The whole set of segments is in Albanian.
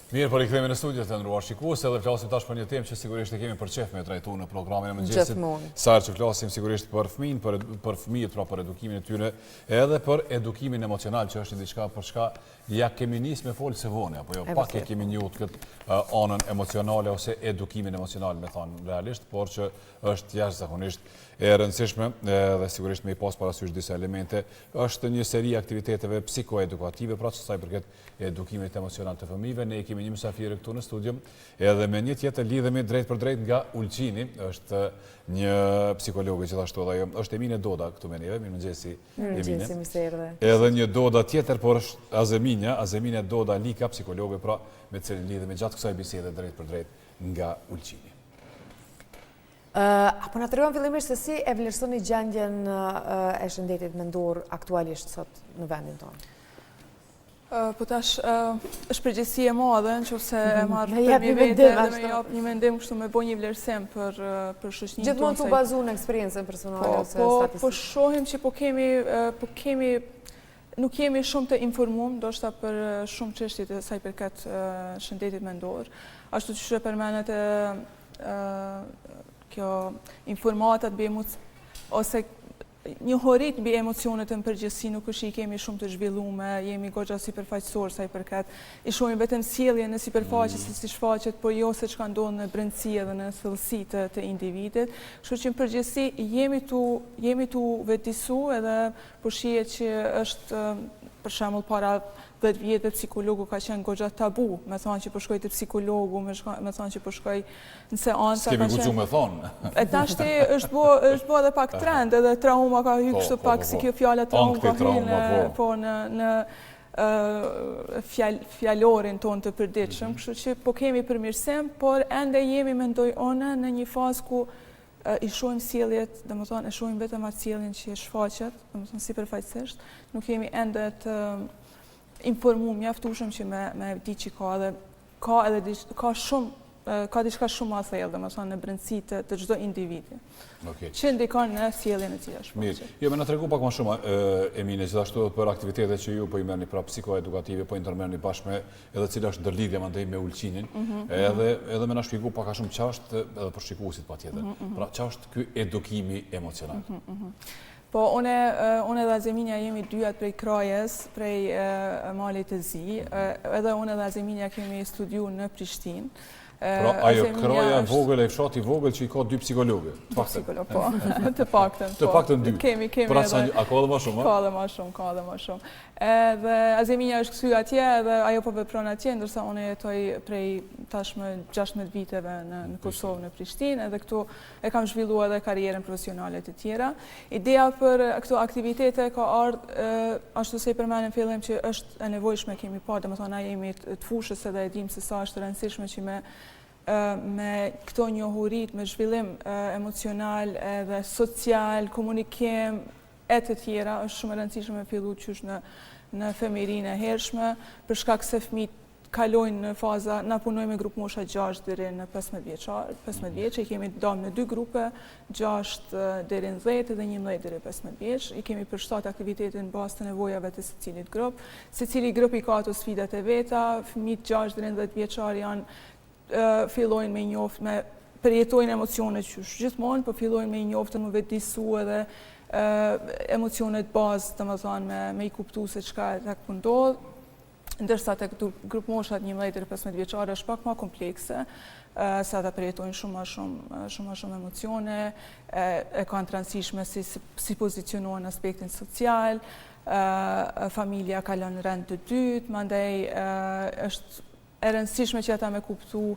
Mirë, për i këthemi në studios të ndruar shikues, edhe flasim tash për një temë që sigurisht e kemi për qef me trajtu në programin e mëngjesit. Sa që flasim sigurisht për fëmijën, për fëmijët, pra për edukimin e tyre, edhe për edukimin emocional, që është diçka për çka ja kemi nis me folë se vone, apo jo pak e kemi njohur këtë anën emocionale ose edukimin emocional, me thonë realisht, por që është jashtëzakonisht e rëndësishme dhe sigurisht me i pas parasysh disa elemente, është një seri aktiviteteve psikoedukative, pra që saj përket edukimit emocional të fëmijëve. Ne kemi një mysafirë këtu në studium, edhe me një tjetër lidhemi drejt për drejt nga Ulqini, është një psikologe gjithashtu dhe ajo, është Emine Doda këtu me neve, mirë mëngjesi Emine. Edhe një Doda tjetër, por është Azemine Doda Lika, psikologe, pra me cilin lidhemi gjatë kësaj bisede drejt për drejt nga Ulqini. Apo na tregon fillimisht se si e vlerësoni gjendjen e shëndetit mendor aktualisht sot në vendin tonë? Po tash është përgjegjësi e madhe nëse e marr për një vete dhe me jap një mendim kështu me bë një vlerësim për shoqërinë tonë. Gjithmonë tu bazuar në eksperiencën personale ose statistikë. Po shohim që po kemi nuk jemi shumë të informuar ndoshta për shumë çështje të saj përkat shëndetit mendor. Ashtu siç e përmendet kjo informata ose njohurit mbi emocionet në përgjithësi nuk është i kemi shumë të zhvilluar, jemi goxha sipërfaqësor sa i përket. I shohim vetëm sjelljen në sipërfaqe se si shfaqet, por jo se çka ndodh në brendësi edhe në thellësi të individit. Kështu që në përgjithësi jemi tu vetësu edhe po shihet që është për shembull para 10 vjetëve psikologu ka qenë goxha tabu, me thonë që po shkoj te psikologu, me thonë që po shkoj në seanca. S'kemi guxu me thonë. E tashti është bo edhe pak trend, edhe trauma ka hyrë kështu pak si kjo fjala trauma ka hyrë në fjalorin tonë të përditshëm, kështu që po kemi përmirësim, por ende jemi mendoj unë në një fazë ku i shohim sjelljet, domethënë e shohim vetëm atë sjelljen që shfaqet, domethënë sipërfaqësisht, nuk jemi ende të informuar mjaftueshëm që me di që ka diçka shumë më thellë, domethënë në brendësi të çdo individi. Që ndikon në sjelljen e tij është. Mirë. Jo, më na tregu pak më shumë Emine, gjithashtu për aktivitetet që ju po i merrni pra psikoedukative, po intermerrni bashkë me edhe cila është ndërlidhja mandej me Ulqinin, edhe më na shpjegoj pak a shumë ç'është edhe për shikuesit patjetër. Pra ç'është ky edukimi emocional. Po, unë edhe Azeminja jemi dyat prej krajes, prej malit të zi, edhe unë edhe Azeminja kemi studiu në Prishtinë. Pra, ajo kraja vogël e fshati vogël që i ka 2 psikologë. Po, të paktën. Të paktën 2. Kemi pra, a ka edhe më shumë? Ka edhe më shumë. Edhe Azeminja është kthy atje edhe ajo po vepron atje, ndërsa unë jetoj prej tashmë 16 viteve në Kosovë, në Prishtinë, edhe këtu e kam zhvilluar edhe karrierën profesionale të tjera. Ideja për këto aktivitete ka ardhur ashtu se i përmendëm fillim që është e nevojshme kemi parë, domethënë na jemi të fushës edhe e dim se sa është rëndësishme që me këto njohurit, me zhvillim emocional edhe social, komunikim e të tjera, është shumë e rëndësishme me fillu qysh në femirinë e hershme, për shkak se fëmijët kalojnë në faza, na punojmë me grup mosha 6 deri në 15 vjeç, i kemi dalë në 2 grupe, 6 deri në 10 dhe 11 deri 15 vjeç. I kemi përshtat aktivitete në bazë të nevojave të secilit grup. Secili grup i ka ato sfidat e veta, fëmijët 6 deri në 10 vjeçar janë fillojnë me njoftë, me përjetojnë emocionet qysh gjithmonë, po fillojnë me njoftë, me vetëdisu edhe emocionet bazë, domethënë me i kuptu se çka tek po ndodh, ndërsa tek grup moshat 11 deri 15 vjeçare është pak më komplekse, se ata përjetojnë shumë më shumë emocione, e kanë të rëndësishme si pozicionohen në aspektin social, familja ka lënë rend të dytë, mandej është e rëndësishme që ata me kuptu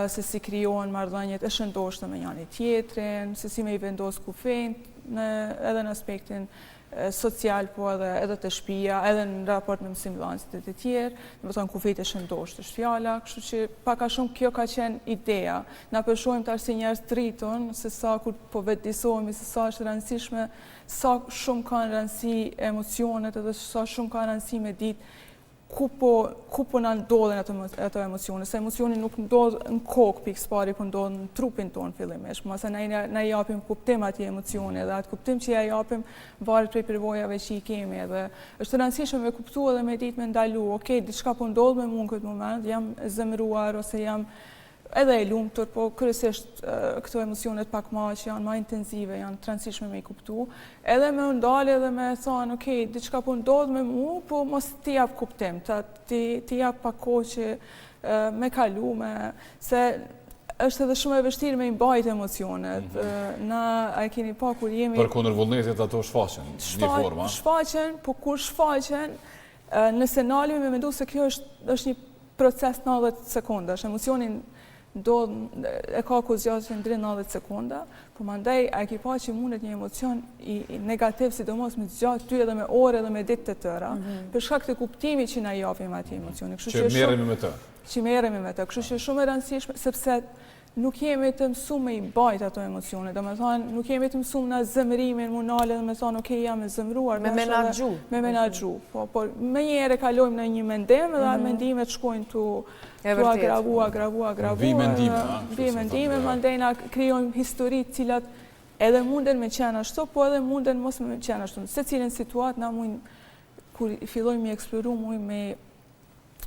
se si krijohen marrëdhëniet e shëndoshta me njëri tjetrin, se si me i vendos kufejt edhe në aspektin social, po edhe të shtëpia, edhe në raport me mësimdhënësit e të tjerë, domethënë kufejt e shëndoshtë është fjala, kështu që pak a shumë kjo ka qenë ideja. Na përshojmë tash si njerëz të rritur, se sa kur po vetëdisohemi se sa është rëndësishme, sa shumë kanë rëndësi emocionet edhe sa shumë kanë rëndësi me ditë ku po na ndodhen ato emocione, se emocioni nuk ndodh në kokë pikë pari, po ndodh në trupin tonë fillimisht. Mase na i japim kuptim atij emocioni dhe atë kuptim që ja japim varet prej përvojave që i kemi dhe është rëndësishme me kuptu edhe me ditë me ndalu, okay, diçka po ndodh me mua në këtë moment, jam zemëruar ose jam edhe e lumtur, po kryesisht këto emocionet pak më që janë më intensive, janë të rëndësishme me i kuptu, edhe me ndalë edhe me thonë, okay, diçka po ndodh me mua, po mos t'i jap kuptim, t'i jap pak kohë që me kalu, se është edhe shumë e vështirë me i mbajt emocionet. Na e keni pa kur jemi... Për kundër vullnetit ato shfaqen, një forma. Shfaqen, po kur shfaqen, nëse nalimi me mendu se kjo është një proces 90 sekondash, emocionin e ka ku zgjatën deri 90 sekonda, po mandej a ki pa që mundet një emocion i negativ, sidomos me zgjatë ty edhe me orë edhe me ditë të tëra, për shkak të kuptimit që na japim atij emocioni. Që merremi me të. Që merremi me të. Kështu që shumë e rëndësishme, sepse nuk jemi të mësuar me i bajt ato emocione, domethënë nuk jemi të mësuar na zemërimin, mu nale dhe me thonë, okay, jam e zemëruar. Me menaxhu. Me menaxhu, po me njëherë kalojmë në një mendim dhe mendimet shkojnë tu agravua. Vi mendime. Mandej na krijojmë histori të cilat edhe munden me qenë ashtu, po edhe munden mos me qenë ashtu. Se cilën situatë na mund kur fillojmë me eksploru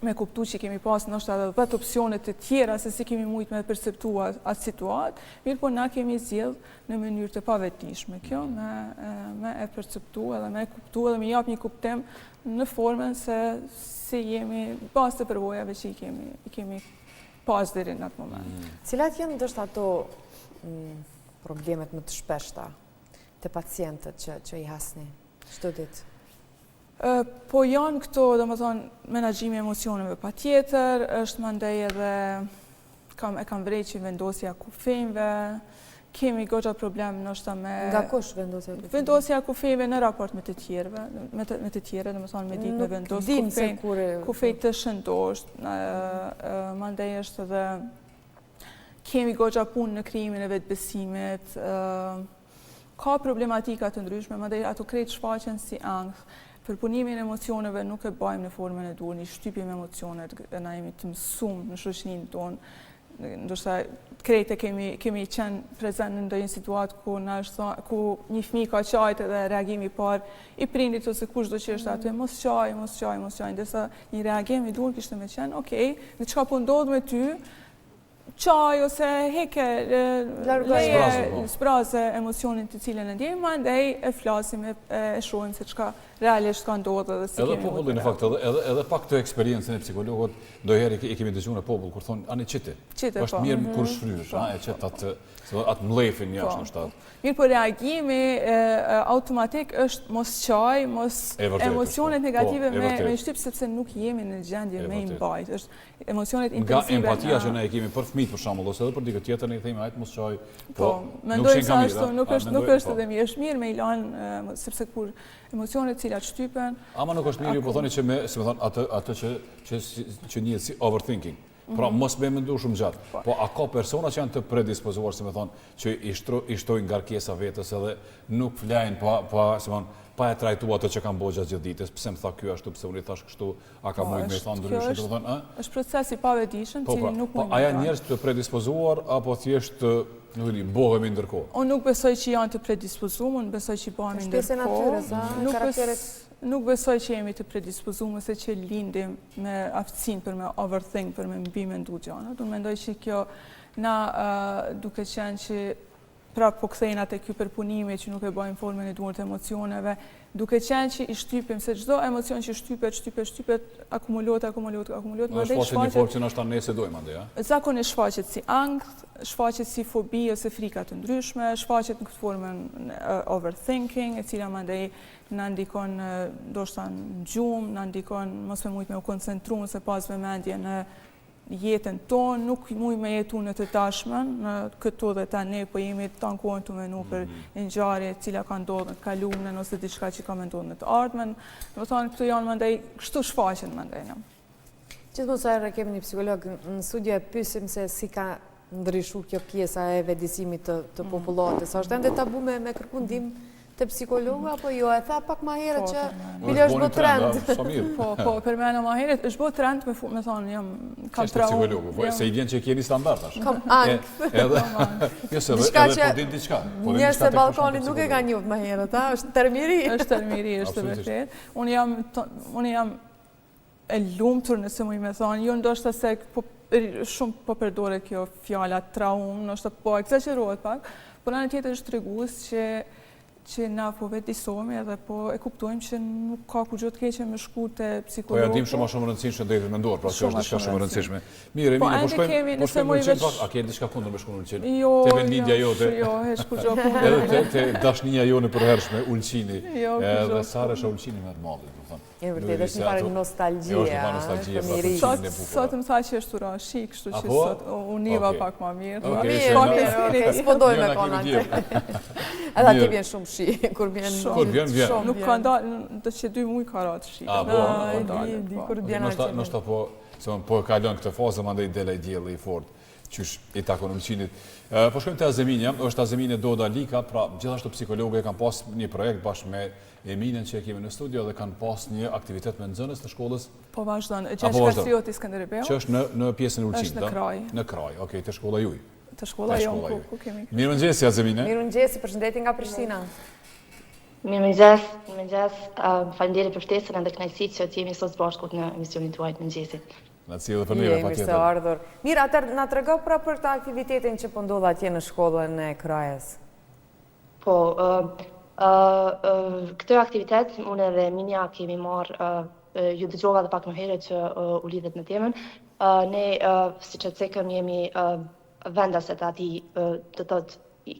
me kuptu që kemi pas nështë edhe 10 opcionet të tjera se si kemi mujtë me perceptua atë situatë, mirë po na kemi zjedh në mënyrë të pavetishme. Kjo me e perceptu edhe me kuptu edhe me jap një kuptim në formën se si jemi pas të përvojave që i kemi pas deri në atë moment. Cilat janë ndoshta ato problemet më të shpeshta të pacientët që i hasni çdo ditë? Po janë këto, domethënë, menaxhimi i emocioneve patjetër, është mandej edhe kam vreqi vendosja kufijve, kemi goxha problem ndoshta me... Nga kush vendosja kufijve? Vendosja kufijve në raport me të tjerëve, domethënë me ditë me vendos kufij të shëndosht, mandej është edhe kemi goxha punë në krijimin e vetbesimit, ka problematika të ndryshme, mandej ato krejt shfaqen si ankth. Përpunimin e emocioneve nuk e bajmë në formën e duhur, një shtypim emocionet, na jemi të mësuar në shoqërinë tonë, ndoshta krejt e kemi qenë prezent në ndonjë situatë ku një fëmijë ka qajt edhe reagimi i parë i prindit ose kushdo që është aty, mos qaj, ndërsa një reagim i duhur kishte më qenë, okay, diçka po ndodh me ty, qaj ose heke, leje zbraze emocionin të cilën e ndjejmë, mandej e flasim, e shohim se çka realisht ka ndodhur dhe si kemi. Edhe populli në fakt edhe pak të eksperiencën e psikologët, ndonjëherë i kemi dëgjuar në popull kur thonë ani çite. Është mirë kur shfryhesh, e çet atë mllefin jashtë në shtat. Mirë, po reagimi automatik është mos qaj, mos emocionet negative me shtyp, sepse nuk jemi në gjendje me i mbajt. Është emocionet intensive. Nga empatia që ne e kemi për fëmijët për shembull, ose edhe për dikë tjetër ne i themi hajt mos qaj. Po, mendoj se ashtu nuk është edhe mirë, është mirë me i lanë, sepse kur emocionet cilat shtypen. Ama nuk është mirë, ju po thoni që si më thon atë që njihet si overthinking. Pra mos me mendu shumë gjatë. Po a ka persona që janë të predispozuar, si më thonë, që i shtojnë ngarkesa vetës edhe nuk flajnë pa e trajtua ato që kanë bërë gjatë gjithë ditës, pse më tha ky ashtu, pse unë i thash kështu, a ka mujtë me thonë ndryshe, do të thonë, është proces i pavetishëm, cili nuk mund. Po a janë njerëz të predispozuar apo thjesht nuk e di, bëhemi ndërkohë? Unë nuk besoj që janë të predispozuar, unë besoj që bëhemi ndërkohë. Nuk besoj që jemi të predispozuar, se që lindim me aftësinë për me overthink, për me mbi mendu gjëra. Unë mendoj që kjo na duke qenë që prapë po kthejnë atë ky përpunimi që nuk e bëjmë formën e duhur të emocioneve, duke qenë që i shtypim, se çdo emocion që shtypet, akumulohet, në shfaqet një formë që nështë ne se dojmë ande, ja? Zakonisht shfaqet si ankth, shfaqet si fobi ose frika të ndryshme, shfaqet në këtë formën overthinking, e cila mandej na ndikon ndoshta në gjumë, na ndikon mos me mujt me u koncentru ose pas vëmendje në jetën tonë, nuk muj me jetu në të tashmen, në këtu dhe tani, po jemi të tankuar të menu për ngjarje cila ka ndodhur në kalumen ose diçka që ka ndodhur në të ardhmen. Do të thonë këtu janë mandej kështu shfaqen mandej. Gjithmonë sa herë kemi një psikolog në studio e pyesim se si ka ndryshuar kjo pjesa e vetëdijsimit të popullatës. Është ende tabu me kërku ndihmë të psikologu, apo jo, e tha pak ma herët që bile është bë trend. Po, për mene ma herët, është bë trend me thonë, kam psikologu, se i vjen që keni standard ashtë. Kam angë. Edhe po din diçka. Njërë se balkonit nuk e ka njëvë ma herët, është tërmiri. Është tërmiri, është vërtet. Unë jam e lumtur nëse mu i me thonë, jo ndoshta se shumë po përdore kjo fjala traum, ndoshta po eksagerohet pak, por anë tjetër është tregues që na po vetë disohemi edhe po e kuptojmë që nuk ka kur gjë të keqe me shku te psikologu. Po ja dim shumë më rëndësishme shëndetit mendor, pra kjo është diçka shumë e rëndësishme. Mirë, po shkojmë në Ulqin, a ke diçka kundër me shku në Ulqin? Jo, te vendlindja jote. Jo, heq kur gjë kundër. Edhe te dashnia jone përhershme Ulqini. Edhe sa është Ulqini më të madh, do të thonë. E vërtet është një farë nostalgjie. Sot më tha që është ura shi, kështu që sot univa pak ma mirë. S'po doj me kona të. Edhe ati vjen shumë shi, kur vjen vjen. Nuk ka ndalë, të që 2 muj ka ratë shi. Kur vjen arqenë. Nështë po e kalon këtë fazë, më ndaj dela i djeli i fort, qysh i takon Ulqinit. Po shkojmë të Azeminja, është Azeminja Doda Lika, pra gjithashtu psikologë e kanë pas një projekt bashkë me Eminën që e kemi në studio dhe kanë pas një aktivitet me nxënës të shkollës. Po vazhdon, Gjergj Kastrioti Skënderbeu. Që është në pjesën e Ulqinit, është në Kraj. Në Kraj, okej, të shkolla juaj. Të shkolla jonë, ku kemi. Mirëmëngjesi Azemine. Mirëmëngjesi, përshëndetje nga Prishtina. Mirëmëngjes, faleminderit për ftesën dhe kënaqësitë që jemi sot bashkë në emisionin tuaj të mëngjesit. Na sjellë për ne patjetër. Mirë, atëherë na trego pra për të aktivitetin që po ndodh atje në shkollën e Krajës. Po, këtë aktivitet unë dhe Minja kemi marrë, ju dëgjova dhe pak më herët që u lidhet me temën. Ne, siç e cekëm, jemi vendaset atij, të thotë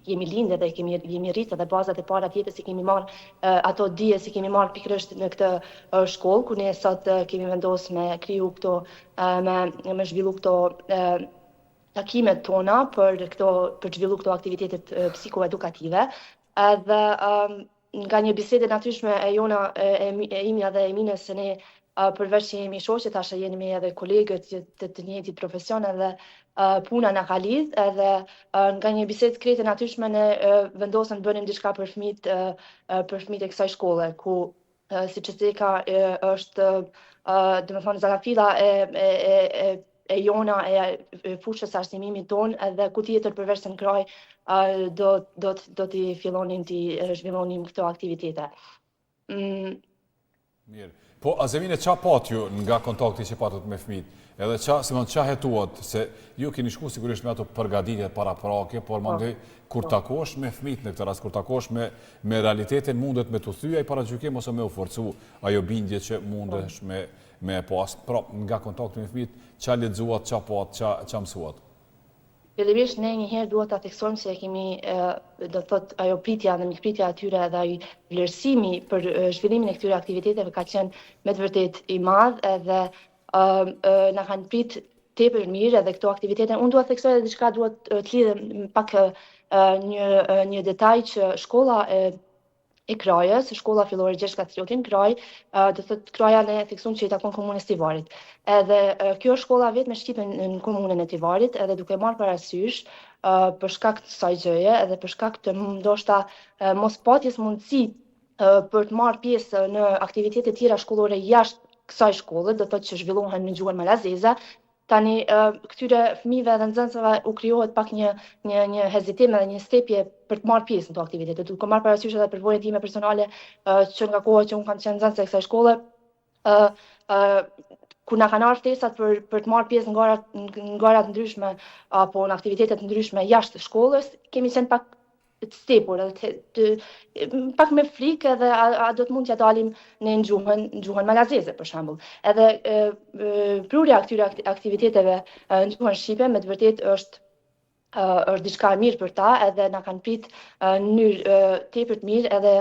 jemi lindë dhe jemi rritë dhe bazat e para tjetës si kemi marrë, ato dije si kemi marrë pikërisht në këtë shkollë, ku ne sot kemi vendosur me kriju këto, me zhvillu këto takimet tona për zhvillu këto aktivitetet psikoedukative. Dhe nga një bisede natyshme e jona, e imja dhe e mine, se ne përveç që jemi shoqe, tash jemi edhe kolegët të njëjtit profesion edhe puna na ka lidh, edhe nga një bisedë krete natyshme ne vendosëm të bënim diçka për fëmijët e kësaj shkolle, ku siç e theka është domethënë zalafilla e jona e fushës së arsimimit ton, edhe ku tjetër përveç se në Kraj do t'i fillonin t'i zhvillonim këto aktivitete. Mirë. Po, Azemine, qa pat ju nga kontakti që patët me fëmijët? Edhe qa hetuat, se ju keni shku sigurisht me ato përgatitje para prake, por mandej kur takosh me fëmijët në këtë rast, kur takosh me realitetin mundet me të thyja i para gjykim ose me u forcu ajo bindje që mundesh me pas. Pra, nga kontakti me fëmijët, qa lexuat, qa pat, qa mësuat? Fillimisht ne njëherë duhet ta theksojmë se kemi do thot ajo pritja dhe mikpritja atyre dhe ai vlerësimi për zhvillimin e këtyre aktiviteteve ka qenë me të vërtet i madh edhe na kanë prit tepër mirë edhe këto aktivitete. Unë duhet theksoj edhe diçka, duhet të lidhem pak një detaj që shkolla e Krajës, shkolla fillore Gjergj Kastrioti në Kraj, do thotë Kraja ne theksojmë që i takon komunës Tivarit. Edhe kjo shkolla vetë me shqipen në komunën e Tivarit, edhe duke marrë parasysh për shkak të kësaj gjëje, edhe për shkak të ndoshta mos patjes mundësi për të marrë pjesë në aktivitete tjera shkollore jashtë kësaj shkolle, do thotë që zhvillohen në gjuhën malazeze. Tani këtyre fëmijëve dhe nxënësve u krijohet pak një hezitim dhe një stepje për të marrë pjesë në këto aktivitete. Duke marrë parasysh edhe përvojën time personale që nga koha që unë kam qenë nxënëse e kësaj shkolle, ku na kanë ardhur ftesat për të marrë pjesë në gara të ndryshme apo në aktivitete të ndryshme jashtë shkollës, kemi qenë pak të stepur, pak me frikë edhe a do të mund t'ja dalim në gjuhën malazeze, për shembull. Edhe prurja këtyre aktiviteteve në gjuhën shqipe me të vërtet është diçka e mirë për ta, edhe na kanë prit në mënyrë tepër të mirë edhe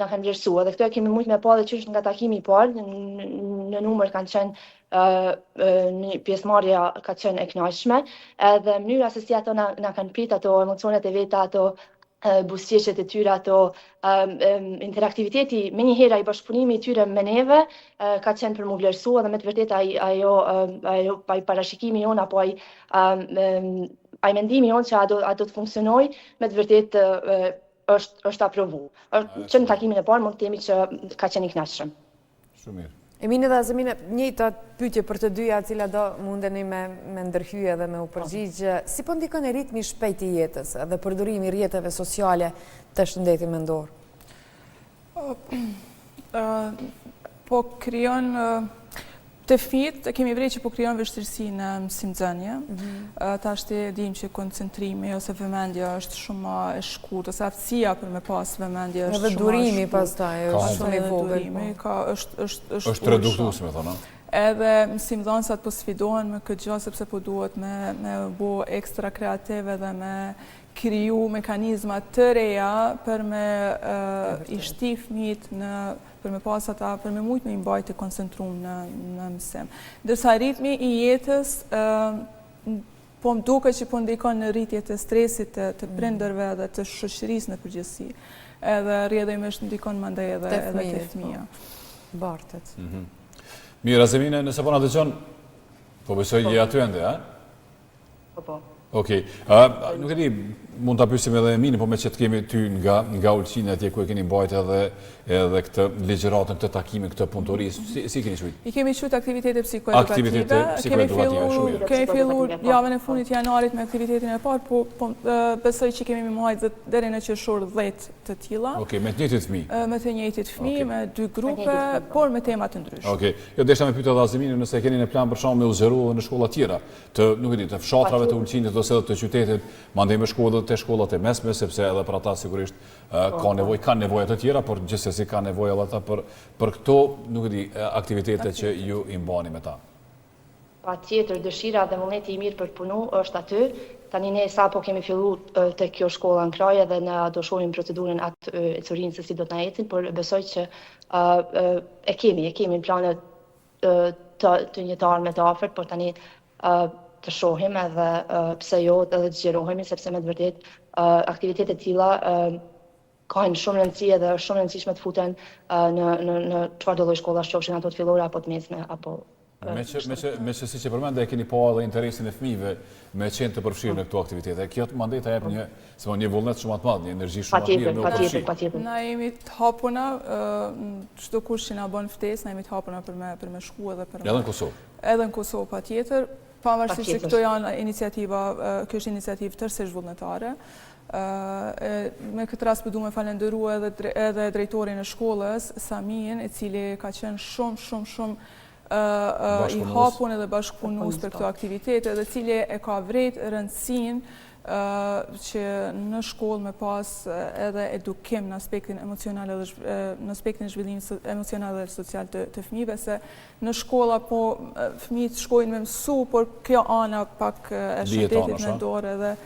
na kanë vlerësuar. Edhe këto e kemi mujt me pa edhe qysh nga takimi i parë, në numër kanë qenë një pjesëmarrja ka qenë e kënaqshme, edhe mënyra se si ato na kanë prit ato emocionet e veta, ato buzëqeshjet e tyre, ato interaktiviteti me njëherë ai bashkëpunimi i tyre me neve ka qenë për mu vlerësua dhe me të vërtet ai parashikimi jon apo ai mendimi jon që a do të funksionoj me të vërtet është aprovu. Që në takimin e parë mund të themi që ka qenë i kënaqshëm. Shumë mirë. Emine dhe Azemine, njëjta pyetje për të dyja, cila do mundeni me ndërhyje dhe me u përgjigjë. Si po ndikon e ritmi shpejt i jetës dhe përdorimi i rrjeteve sociale të shëndetit mendor? Po krijon të fëmijët, kemi vrej që po krijon vështirësi në mësimdhënie. Tash e dim që koncentrimi ose vëmendja është shumë më e shkurtër, ose aftësia për me pas vëmendje është shumë më e shkurtër. Edhe durimi pastaj është shumë i vogël. Është reduktues, me thonë. Edhe mësimdhënësat po sfidohen me këtë gjë sepse po duhet me bu ekstra kreative dhe me kriju mekanizma të reja për me i shti fëmijët për me pas ata, për me mujtë me imbajt të koncentrum në mësim. Dërsa ritmi i jetës, po më duke që po ndikon në rritje të stresit të prindërve dhe të shoqërisë në përgjithësi. Edhe rrjedhimisht ndikon mandej edhe të fëmija. Bartet. Mirë, Azemine, nëse po na dëgjon, po besoj je aty ende, a? Po. Okej. Nuk e di, mund ta pyesim edhe Eminin, po me që të kemi ty nga Ulqina atje ku e keni mbajt edhe këtë ligjëratën, këtë takimin, këtë punëtorisë, si keni qujt? I kemi qujt aktivitete psikoedukative. Kemi filluar javën e fundit janarit me aktivitetin e parë, po besoj që kemi mbajt deri në qershor 10 të tilla. Okej, me të njëjtit fëmijë. Me të njëjtit fëmijë, me 2 grupe, por me tema të ndryshme. Okej. Jo desha me pyetja edhe Azeminin nëse keni në plan për shkak me u zgjeru në shkolla tjera, të nuk e di, të fshatrave të Ulqinit ose edhe të qytetit, mandej me shkollat e mesme, sepse edhe për ata sigurisht kanë nevoja të tjera, por gjithsesi ka nevoja edhe ata për këto, nuk e di, aktivitete që ju i mbani me ta. Patjetër, dëshira dhe vullneti i mirë për punu është aty. Tani ne sapo kemi filluar te kjo shkolla në kraj dhe na do shohim procedurën atë e curinës se si do të na ecin, por besoj që e kemi në planet të njëtar me të afërt, por tani të shohim edhe pse jo edhe të zgjerohemi, sepse me të vërtet aktivitete të tilla kanë shumë rëndësi dhe është shumë rëndësishme të futen në çfarëdo lloj shkollash, qofshin ato të fillore apo të mesme apo Me që si që përmend e keni pa edhe interesin e fëmijëve me qenë të përfshirë në këto aktivitete. Kjo të mandej të jep një vullnet shumë atë madh, një energji shumë atë mirë me u përfshirë. Patjetër. Na jemi të hapuna, çdo kush që na bën ftesë, na jemi të hapuna për me shku edhe për. Edhe në Kosovë. Edhe në Kosovë patjetër, pavarësisht se këto janë iniciativa, kjo është iniciativë tërësisht vullnetare. Me këtë rast du me falenderu edhe drejtorin e shkollës, Samin, i cili ka qenë shumë i hapun edhe bashkëpunus për këto aktivitete dhe cili e ka vrejt rëndësinë që në shkollë me pas edhe edukim në aspektin emocional dhe në aspektin zhvillimit emocional dhe social të fëmijëve, se në shkolla po fëmijët shkojnë me mësu, por kjo ana pak e shëndetit mendor edhe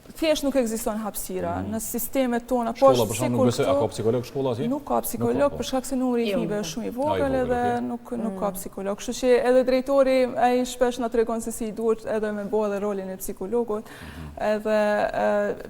thjesht nuk ekziston hapësira në sistemet tona. Shkolla për shkak nuk besoj, a ka psikolog shkolla atje? Nuk ka psikolog për shkak se numri i fëmijëve është shumë i vogël edhe nuk ka psikolog. Kështu që edhe drejtori ai shpesh na tregon se si duhet edhe me bë edhe rolin e psikologut, edhe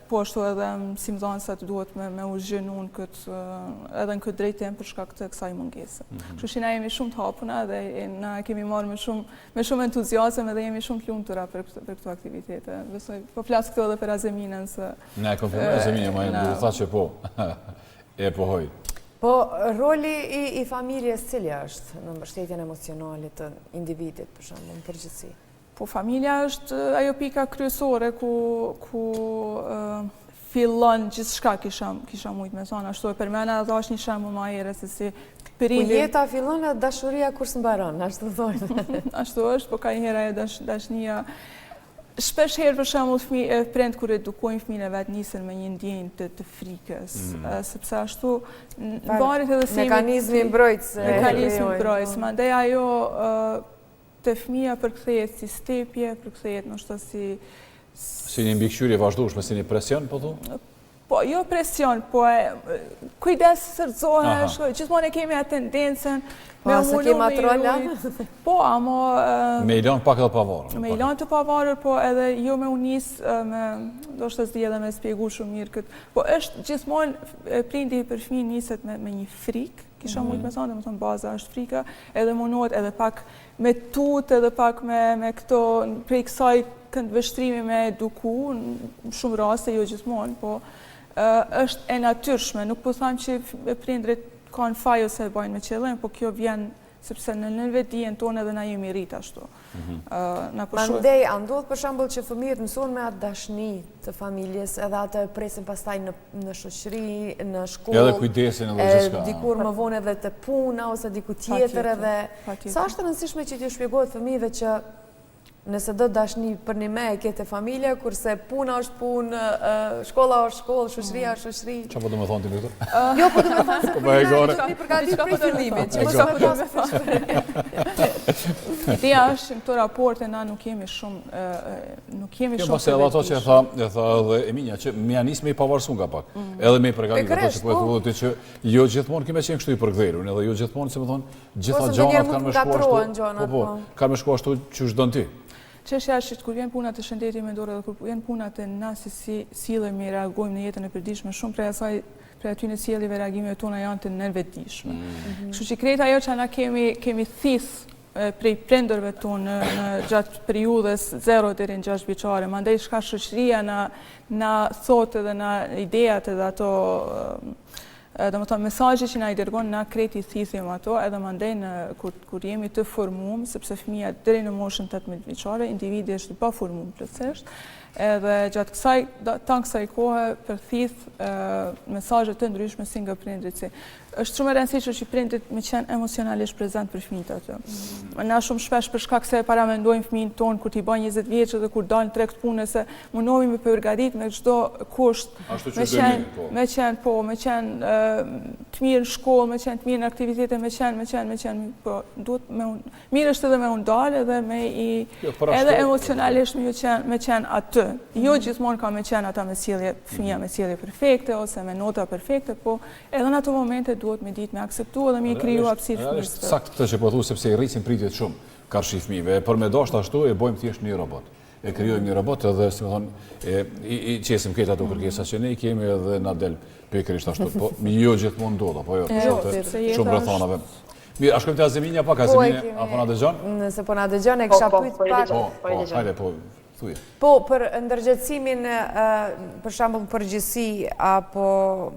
po ashtu edhe mësimdhënësat duhet me u zhënuar edhe në këtë drejtim për shkak të kësaj mungese. Kështu që na jemi shumë të hapuna dhe na kemi marrë me shumë entuziazëm dhe jemi shumë të lumtura për këto aktivitete. Besoj po flas këto edhe për Azeminën se... Ne, konfirmoj Azeminën, ma du të tha që po. E pohoj. Po, roli i familjes cili është në mbështetjen emocionale të individit, për shembull, në përgjithësi? Po, familja është ajo pika kryesore ku fillon gjithçka kisha mujt me thonë, ashtu e përmena dhe është një shembull më herë se si prindit. Po jeta fillon e dashuria kur s'mbaron, ashtu thonë. Ashtu është, po ka një herë ajo dashnia. Shpesh herë për shembull prind kur edukojnë fëmijën e vet nisen me një ndjenjë të frikës, sepse ashtu varet edhe si mekanizmi mbrojtës. Mekanizmi mbrojtës, mandej ajo te fëmia përkthehet si stepje, përkthehet ndoshta si një mbikëqyrje vazhdueshme, si një presion, po thu? Po, jo presion, po kujdes sërzohesh, gjithmonë e kemi atë tendencën me ullu me ujtë. Po, amo... Me i lanë pak edhe pavarur. Me i lanë të pavarur, po edhe jo me unis, do shtë të zdi edhe me spjegu shumë mirë këtë. Po është gjithmonë prindi për fëmijë niset me një frikë, kisha mujtë me thonë, dhe më thonë baza është frika, edhe munohet edhe pak me tut, edhe pak me këto, prej kësaj këndvështrimi me eduku, shumë raste, jo gjithmonë, po është e natyrshme, nuk po tham që prindrit kanë faj ose e bajnë me qëllim, po kjo vjen sepse në vetdijen tonë edhe na jemi rrit ashtu. Mandej, a ndodh për shembull që fëmijët mësojnë me atë dashni të familjes, edhe atë presin pastaj në shoqëri, në shkollë. Edhe kujdesin edhe gjithçka. Dikur më vonë edhe te puna ose diku tjetër edhe. Sa është e rëndësishme që t'ju shpjegohet fëmijëve që nëse do dashni për një me e kete familje, kurse puna është punë, shkolla është shkollë, shoqëria është shoqëri. Çfarë po do të thonë ti këtë? Jo, po do të thonë se fëmijët përgatit prej fillimit, që mos më pas. Ideja është në këto raporte na nuk kemi shumë Kjo pasi edhe ato që e tha edhe Eminia, që me janis me i pavarësun nga pak. Edhe me i përgatit ato që po e thuhet ti që jo gjithmonë kime qenë kështu i përkthejrun, edhe jo gjithmonë, si më thonë, gjitha gjanat kanë me shku ashtu që ç'don ti. Çështja është që kur vjen puna të shëndetit mendor dhe kur vjen puna të na se si sillemi, reagojmë në jetën e përditshme, shumë prej atyre sjelljes reagimeve tona janë të nënvetëdijshme. Kështu që krejt ajo që na kemi thith prej prindërve tonë në gjatë periudhës 0 deri në 6 vjeçare, mandej shka shoqëria na thotë edhe na ideat edhe ato domethënë mesazhe që na i dërgon na kreti thithim ato edhe mandej kur jemi të formuar, sepse fëmia deri në moshën 18 vjeçare individi është pa formuar plotësisht, edhe gjatë kësaj kohe përthith mesazhe të ndryshme si nga prindrit. Është shumë e rëndësishme që prindrit me qenë emocionalisht prezent për fëmijët aty. Na shumë shpesh për shkak se paramendojmë fëmijën ton kur t'i bën 20 vjeç dhe kur dalin treg punë se mundohemi me përgatit me çdo kusht, me qenë të mirë në shkollë, me qenë të mirë në aktivitete, me qenë, po duhet mirë është edhe me u ndalë edhe edhe emocionalisht me qenë aty. Jo gjithmonë ka me qenë ata me sjellje, fëmia me sjellje perfekte ose me nota perfekte, po edhe në ato momente duhet me ditë me akseptu edhe me kriju hapësirë fëmijës. Është sakt këtë që po thu sepse i rrisin pritjet shumë karshi fëmijëve, por me dashur ashtu e bëjmë thjesht një robot. E krijojmë një robot edhe si më thonë i qesim këto ato kërkesa që ne kemi edhe na del pikërisht ashtu, po jo gjithmonë ndodh, apo jo, shumë rrethanave. Mirë, a shkojmë te Azeminia pak, Azeminia apo na dëgjon? Nëse po na dëgjon e kisha pyet pak. Hajde, po thuaj. Po, për ndërgjegjësimin, për shembull përgjithësi, apo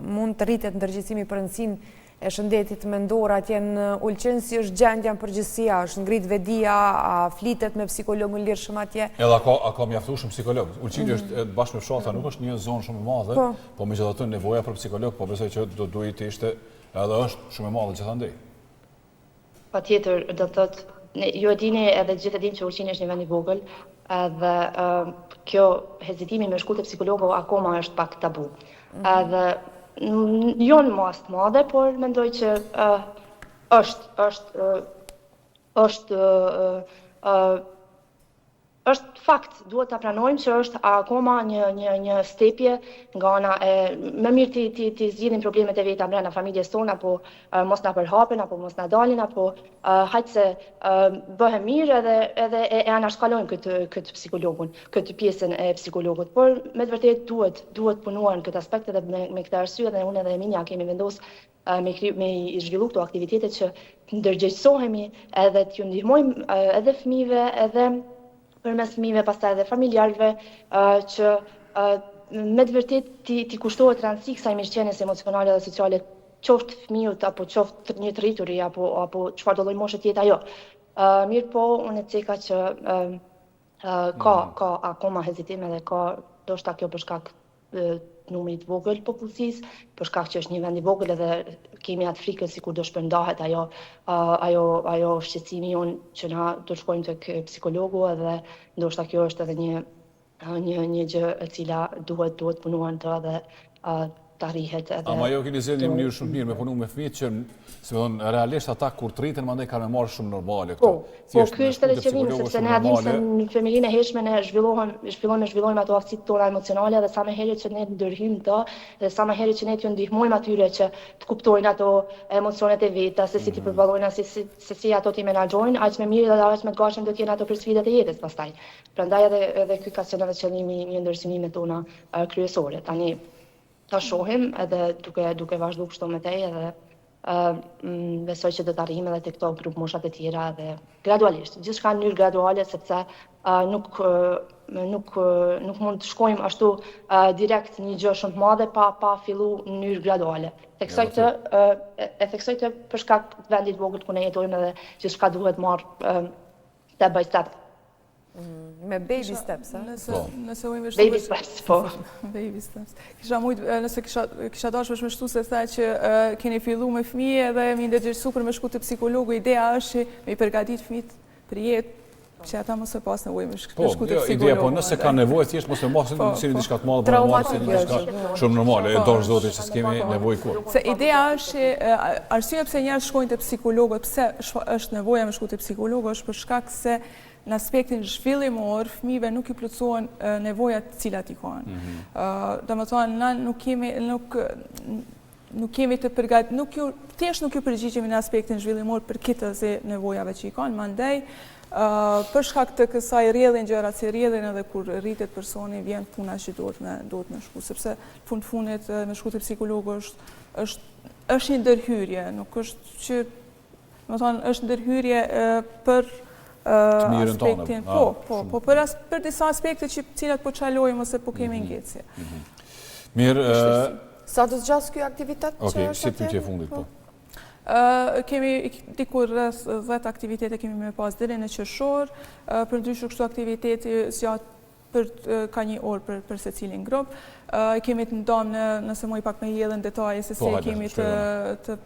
mund të rritet ndërgjegjësimi për rëndësinë e shëndetit mendor atje në Ulqin, si është gjendja në përgjithësia, është ngrit vedia, a flitet me psikologun lirshëm atje? Edhe a ka mjaftueshëm psikolog? Ulqini është bashkë me fshatra, nuk është një zonë shumë e madhe, po megjithatë nevoja për psikolog, po besoj që do duhet të ishte edhe është shumë e madhe gjithandej. Patjetër, do të thotë, ju e dini edhe gjithë e dinë që Ulqini është një vend i vogël, edhe kjo hezitimi me shku te psikologu akoma është pak tabu. Edhe jo në masë të madhe, por mendoj që është fakt, duhet ta pranojmë që është akoma një stepje nga ana më mirë ti zgjidhim problemet e veta brenda familjes tonë, apo mos na përhapen, apo mos na dalin, apo hajt se bëhem mirë edhe e anashkalojmë këtë psikologun, këtë pjesën e psikologut. Por me të vërtetë duhet punuar në këtë aspekt edhe me këtë arsye dhe unë edhe Eminia kemi vendosur me i zhvillu këto aktivitete që ndërgjegjësohemi edhe t'ju ndihmojmë edhe fëmijëve edhe përmes fëmijëve, pastaj edhe familjarëve, që me të vërtetë ti kushtohet rëndësi kësaj mirëqenies emocionale dhe sociale, qoftë fëmijët apo qoftë një të rrituri apo çfarë do lloj moshe të jetë ajo. Mirë po, unë e ceka që ka akoma hezitim edhe ka ndoshta kjo për shkak numrit vogël popullsisë, për shkak që është një vend i vogël edhe kemi atë frikën sikur do shpërndahet ajo shqetësimi jon që na do shkojmë tek psikologu, edhe ndoshta kjo është edhe një gjë e cila duhet punuar të edhe të arrihet edhe. Ama jo keni zgjedhur një mënyrë shumë mirë me punu me fëmijët që si thon realisht ata kur të rriten mandej kanë marrë shumë normale këto. Po ky është edhe qëllimi, sepse ne dimë se në femirinë e hershme ne zhvillojmë ato aftësitë tona emocionale, dhe sa më herët që ne ndërhyjmë të, dhe sa më herët që ne t'ju ndihmojmë atyre që të kuptojnë ato emocionet e veta, se si ti përballojnë, se si ato ti menaxhojnë, aq më mirë dhe aq më të gatshëm do të jenë ato për sfidat e jetës pastaj. Prandaj edhe ky ka qenë qëllimi i ndërsynimet tona kryesore. Tani ta shohim edhe duke vazhduar kështu me tej edhe besoj që do të arrijmë edhe të këto grup moshat e tjera dhe gradualisht, gjithçka në mënyrë graduale sepse nuk mund të shkojmë ashtu direkt një gjë shumë të madhe pa fillu në mënyrë graduale. E theksoj të për shkak të vendit vogël ku ne jetojmë edhe gjithçka duhet marrë step by step. Me baby steps, Nëse ujmë baby steps, po. Baby steps. Nëse kisha dashur me shtu se tha që keni fillu me fëmijë edhe mi ndërgjegjësu për me shku të psikologu, ideja është që me i përgatit fëmijët për jetë, që ata mos e pas nevojë me shku të psikologu. Ideja po nëse ka nevojë thjesht mos e mosin si diçka të madhe, traumatike, diçka shumë normale, e dorë zoti që s'kemi nevojë kur. Se ideja është arsyeja pse njerëzit shkojnë te psikologët, pse është nevoja me shku te psikologu është për shkak se në aspektin zhvillimor, fëmijëve nuk i plotësohen nevojat të cilat i kanë. Domethënë, na nuk kemi të përgatitur, thjesht nuk ju përgjigjemi në aspektin zhvillimor për këtë nevojave që i kanë, mandej për shkak të kësaj rrjedhin gjërat si rrjedhin edhe kur rritet personi vjen puna që duhet me shku, sepse fundit me shku te psikologu është një ndërhyrje, nuk është që, domethënë, është ndërhyrje për aspektin, po, për disa aspekte që cilat po qalojmë ose po kemi ngecje. Mirë, sa do të zgjas ky aktivitet? Okej, si pyetje fundit po. Kemi dikur rreth 10 aktivitete kemi me pas deri në qershor, përndryshe kështu aktiviteti zgjat ka një orë për secilin grup. Kemi të ndonë nëse moj pak me jedhën detaje se se kemi të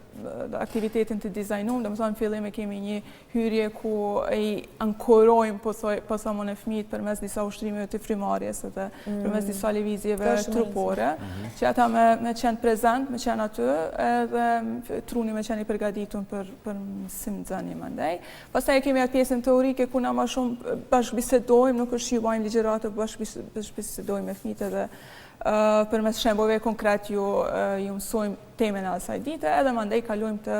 aktivitetin të dizajnum, dhe më thonë fillim e kemi një hyrje ku e i ankorojmë posamon e fëmijët për mes disa ushtrimive të frimarjes dhe për mes disa lëvizjeve trupore, që ata me qenë prezent, me qenë aty, edhe truni me qenë i përgaditun për mësim zënje mandej. Pastaj e kemi atë pjesën teorike ku na ma shumë bashkëbisedojmë, nuk është ju bajmë ligjeratë, bashkëbisedojmë me fëmijët edhe për mes shembojve konkret ju mësojmë temen e asaj dite, edhe mandej kalojmë të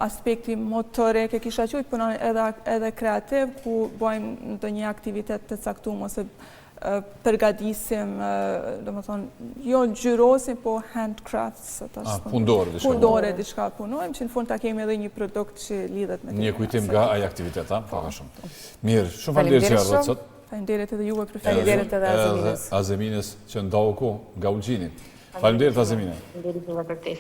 aspekti motorik e kisha qujtë punon edhe kreativ, ku bojmë ndë një aktivitet të caktuar ose përgatisim, domethënë, jo gjyrosim, po handcrafts. Pundore, diçka punojmë, që në fund ta kemi edhe një produkt që lidhet me një kujtim nga ai aktivitet, paka shumë. Mirë, shumë faleminderit që ardhët sot. Faleminderit edhe juve për faleminderit edhe Azemines. Azemines që ndohu ku nga Ulgjini. Faleminderit Azemine. Faleminderit për